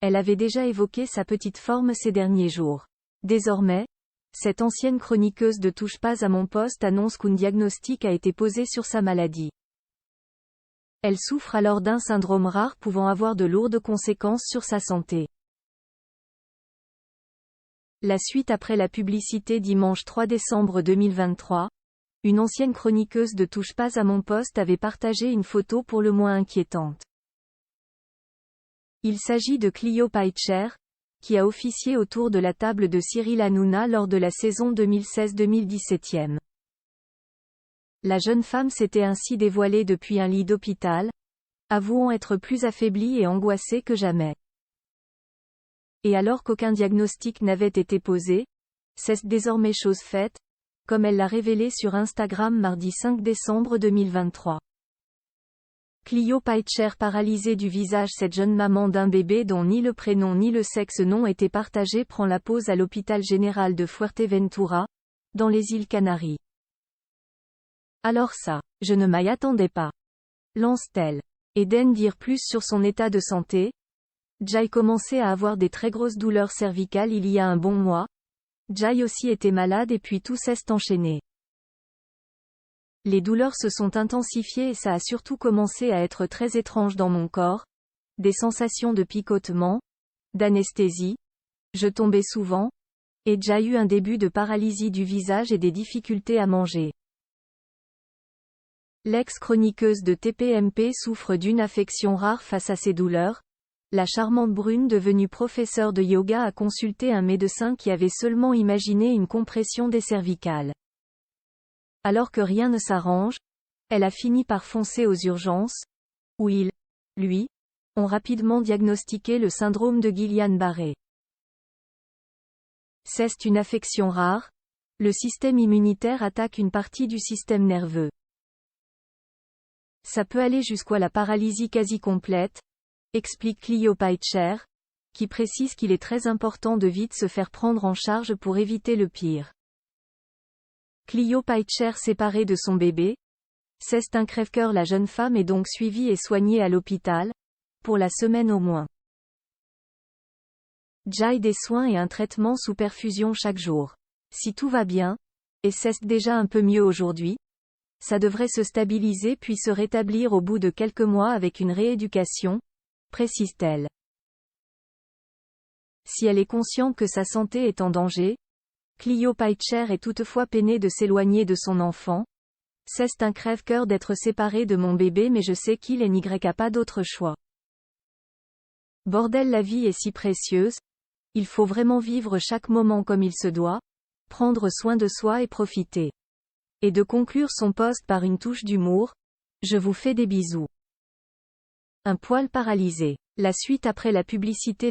Elle avait déjà évoqué sa petite forme ces derniers jours. Désormais, cette ancienne chroniqueuse de Touche pas à mon poste annonce qu'un diagnostic a été posé sur sa maladie. Elle souffre alors d'un syndrome rare pouvant avoir de lourdes conséquences sur sa santé. La suite après la publicité dimanche 3 décembre 2023, une ancienne chroniqueuse de Touche pas à mon poste avait partagé une photo pour le moins inquiétante. Il s'agit de Clio Peitscher, qui a officié autour de la table de Cyril Hanouna lors de la saison 2016-2017. La jeune femme s'était ainsi dévoilée depuis un lit d'hôpital, avouant être plus affaiblie et angoissée que jamais. Et alors qu'aucun diagnostic n'avait été posé, c'est désormais chose faite, comme elle l'a révélé sur Instagram mardi 5 décembre 2023. Clio Peitscher paralysée du visage. Cette jeune maman d'un bébé dont ni le prénom ni le sexe n'ont été partagés prend la pause à l'hôpital général de Fuerteventura, dans les îles Canaries. Alors ça, je ne m'y attendais pas. Lance-t-elle. Eden dire plus sur son état de santé. Jai commençait à avoir des très grosses douleurs cervicales il y a un bon mois. Jai aussi était malade et puis tout s'est enchaîné. Les douleurs se sont intensifiées et ça a surtout commencé à être très étrange dans mon corps. Des sensations de picotement, d'anesthésie. Je tombais souvent. Et Jai eu un début de paralysie du visage et des difficultés à manger. L'ex-chroniqueuse de TPMP souffre d'une affection rare face à ces douleurs. La charmante brune devenue professeure de yoga a consulté un médecin qui avait seulement imaginé une compression des cervicales. Alors que rien ne s'arrange, elle a fini par foncer aux urgences, où ils, lui, ont rapidement diagnostiqué le syndrome de Guillain-Barré. C'est une affection rare. Le système immunitaire attaque une partie du système nerveux. Ça peut aller jusqu'à la paralysie quasi complète, explique Clio Peitscher, qui précise qu'il est très important de vite se faire prendre en charge pour éviter le pire. Clio Peitscher séparée de son bébé. C'est un crève-cœur. La jeune femme est donc suivie et soignée à l'hôpital, pour la semaine au moins. Jai des soins et un traitement sous perfusion chaque jour. Si tout va bien, et c'est déjà un peu mieux aujourd'hui, ça devrait se stabiliser puis se rétablir au bout de quelques mois avec une rééducation, précise-t-elle. Si elle est consciente que sa santé est en danger, Clio Peitscher est toutefois peinée de s'éloigner de son enfant. C'est un crève-cœur d'être séparée de mon bébé mais je sais qu'il n'y a pas d'autre choix. Bordel, la vie est si précieuse. Il faut vraiment vivre chaque moment comme il se doit, prendre soin de soi et profiter. Et de conclure son post par une touche d'humour. Je vous fais des bisous. Un poil paralysé. La suite après la publicité.